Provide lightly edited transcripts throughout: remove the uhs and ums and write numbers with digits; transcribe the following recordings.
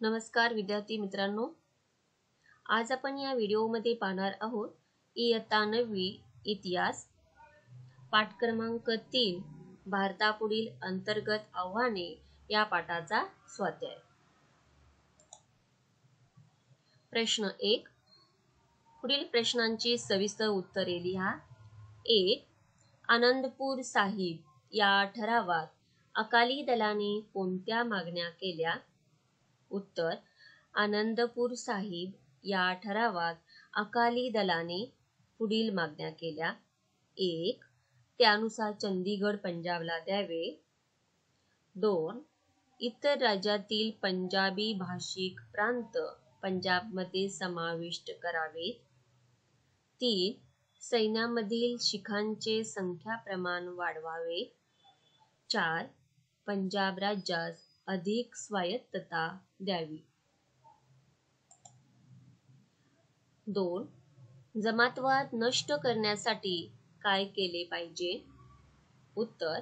नमस्कार विद्यार्थी मित्रांनो, आज आपण या व्हिडिओमध्ये पाहणार आहोत इयत्ता 9वी इतिहास पाठ क्रमांक 3 भारतापुढील अंतर्गत आव्हाने या पाठाचा स्वाध्याय। प्रश्न 1, पुढील प्रश्नांची सविस्तर उत्तरे लिहा। 1. आनंदपूर साहिब या ठरावात अकाली दलाने कोणत्या मागण्या केल्या? उत्तर: आनंदपूर साहिब या ठरावात अकाली दलाने पुढील मागण्या केल्या. 1. त्यानुसार चंदीगड पंजाबला द्यावे. 2. इतर राज्यातील पंजाबी भाषिक प्रांत पंजाबमध्ये समाविष्ट करावेत. 3. सैन्यामधील शिखांचे संख्या प्रमाण वाढवावे. 4. पंजाब राज्यास अधिक स्वायत्तता द्यावी. 2. जमातवाद नष्ट करण्यासाठी काय केले पाहिजे? उत्तर: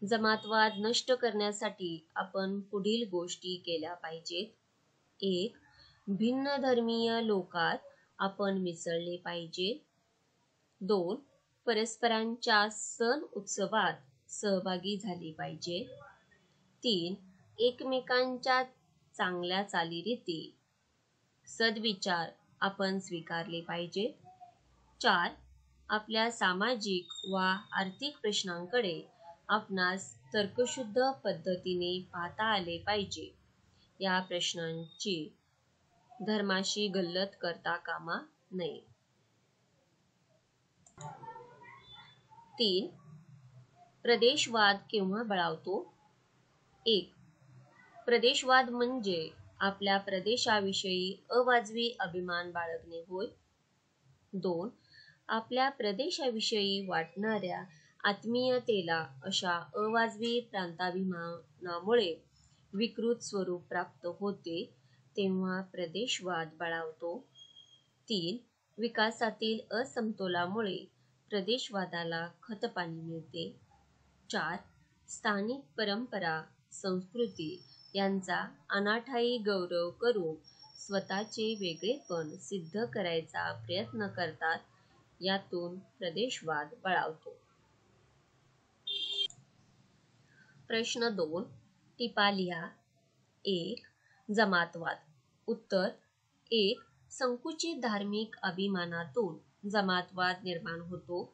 जमातवाद नष्ट करण्यासाठी आपण पुढील गोष्टी केल्या पाहिजेत. 1. भिन्न धर्मीय लोकात आपण मिसळले पाहिजे. 2. परस्परांच्या सण उत्सवात सहभागी झाले पाहिजे. 3. एकमेकांच्या चांगल्या चालीरीती, सद्विचार आपण स्वीकारले पाहिजेत. 4. आपल्या सामाजिक वा आर्थिक प्रश्नांकडे आपणास तर्कशुद्ध पद्धतीने पाहता आले पाहिजे. या प्रश्नांची धर्माशी गल्लत करता कामा नये. 3. प्रदेशवाद केव्हा बळावतो? 1. प्रदेशवाद म्हणजे आपल्या प्रदेशाविषयी अवाजवी अभिमान बाळगणे होय. 2. आपल्या प्रदेशाविषयी वाटणाऱ्या आत्मीयतेला अशा अवाजवी प्रांताभिमानामुळे विकृत स्वरूप प्राप्त होते, तेव्हा प्रदेशवाद बळावतो. 3. विकासातील असमतोलामुळे प्रदेशवादाला खतपाणी मिळते. 4. स्थानिक परंपरा, संस्कृती यांचा अनाठायी गौरव करून स्वतःचे वेगळेपण सिद्ध करायचा प्रयत्न करतात, यातून प्रदेशवाद बळावतो. प्रश्न 2, टिपा लिहा. 1. जमातवाद. उत्तर: 1. संकुचित धार्मिक अभिमानातून जमातवाद निर्माण होतो.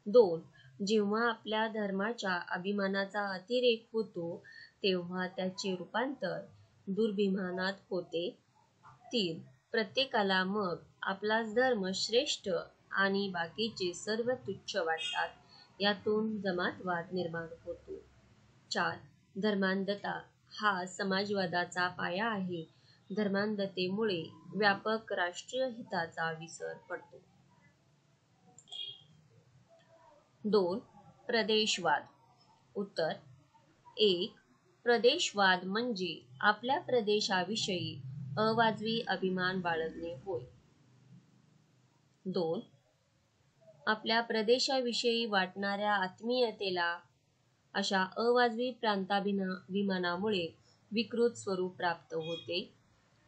2. जेव्हा आपल्या धर्माच्या अभिमानाचा अतिरेक होतो, तेव्हा त्याचे रूपांतर दुर्भिमानात होते. 3. प्रत्येकाला मग आपलाच धर्म श्रेष्ठ आणि बाकीचे सर्व तुच्छ वाटतात, यातून जमातवाद निर्माण होतो. 4. धर्मांधता हा समाजवादाचा पाया आहे. धर्मांधतेमुळे व्यापक राष्ट्रीय हिताचा विसर पडतो. 2. प्रदेशवाद. उत्तर: 1. प्रदेशवाद म्हणजे आपल्या प्रदेशाविषयी अवाजवी अभिमान बाळगणे होय. 2. आपल्या प्रदेशाविषयी वाटणाऱ्या आत्मीयतेला अशा अवाजवी प्रांताभिमानामुळे विकृत स्वरूप प्राप्त होते,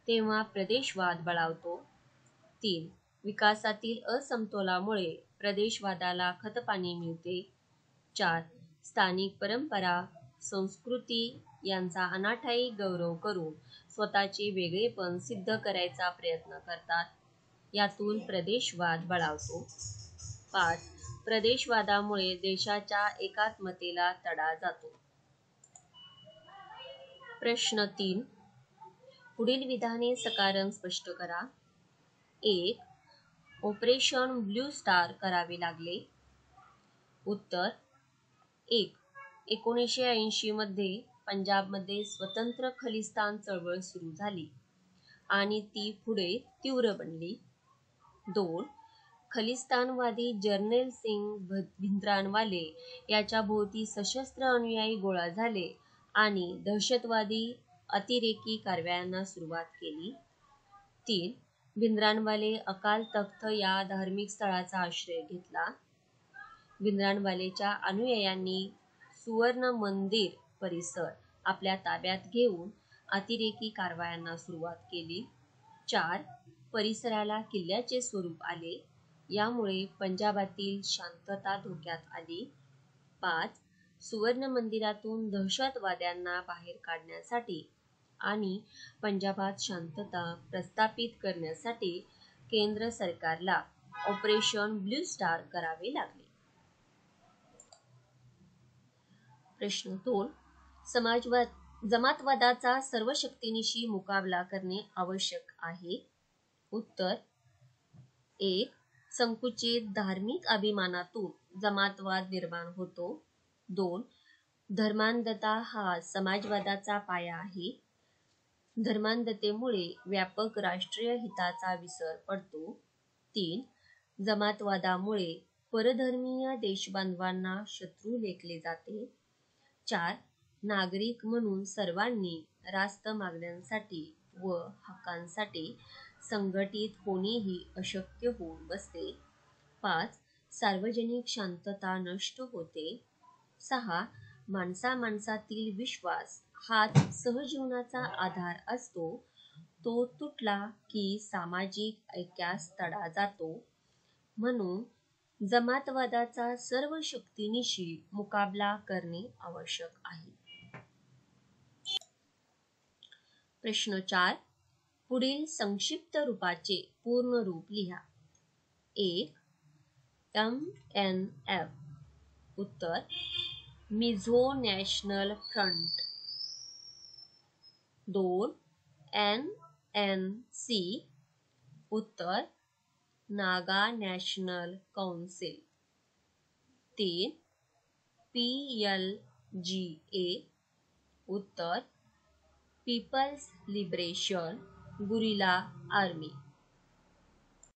तेव्हा प्रदेशवाद बळावतो. 3. विकासातील असमतोलामुळे प्रदेशवादाला खतपाणी मिळते. 4. स्थानिक परंपरा, संस्कृती यांचा अनाठायी गौरव करून स्वतःचे वेगळेपण सिद्ध करायचा प्रयत्न करतात, यातून प्रदेशवाद बळावतो. 5. प्रदेशवादामुळे देशाच्या एकात्मतेला तडा जातो. प्रश्न 3, पुढील विधाने सकारण स्पष्ट करा. 1. ऑपरेशन ब्लू स्टार करावे लागले. उत्तर: 1. 1980 मध्ये पंजाबमध्ये स्वतंत्र खलिस्तान चळवळ सुरू झाली आणि ती पुढे तीव्र बनली. 2. खलिस्तानवादी जर्नेल सिंग भिंद्रानवाले याच्या भोवती सशस्त्र अनुयायी गोळा झाले आणि दहशतवादी अतिरेकी कारवायांना सुरुवात केली. 3. भिंद्रानवाले अकाल तख्त या धार्मिक स्थळाचा आश्रय घेतला. भिंद्रानवालेच्या अनुयायांनी सुवर्ण मंदिर परिसर आपल्या ताब्यात घेऊन अतिरेकी कारवायांना सुरुवात केली. 4. परिसराला किल्ल्याचे स्वरूप आले. यामुळे पंजाबातील शांतता धोक्यात आली. 5. सुवर्ण मंदिरातून दहशतवाद्यांना बाहेर काढण्यासाठी आणि पंजाबात शांतता प्रस्थापित करण्यासाठी केंद्र सरकारला ऑपरेशन ब्लू स्टार करावे लागले. प्रश्न 2. जमातवादाचा सर्व शक्तीनिशी मुकाबला करणे आवश्यक आहे. उत्तर 1. संकुचित धार्मिक अभिमानातून जमातवाद निर्माण होतो. 2. धर्मांधता हा समाजवादाचा पाया आहे. धर्मांधतेमुळे व्यापक राष्ट्रीय हिताचा विसर पडतो. 3. जमातवादामुळे परधर्मीय देशबांधवांना शत्रू लेखले जाते. 4. नागरिक म्हणून सर्वांनी रास्त मागण्यांसाठी व हक्कांसाठी संघटित होणेही अशक्य होऊन बसते. 5. सार्वजनिक शांतता नष्ट होते. 6. माणसामाणसातील विश्वास हाच सहजीवनाचा आधार असतो. तो तुटला की सामाजिक ऐक्यास तडा जातो. म्हणून जमातवादाचा सर्व शक्तीनिशी मुकाबला करणे आवश्यक आहे. प्रश्न 4. पुढील संक्षिप्त रूपाचे पूर्ण रूप लिहा. 1. MNF. उत्तर मिझो नॅशनल फ्रंट. 2. NNC. उत्तर नागा नॅशनल कौन्सिल. 3. PLGA. उत्तर पीपल्स लिबरेशन गुरिला आर्मी.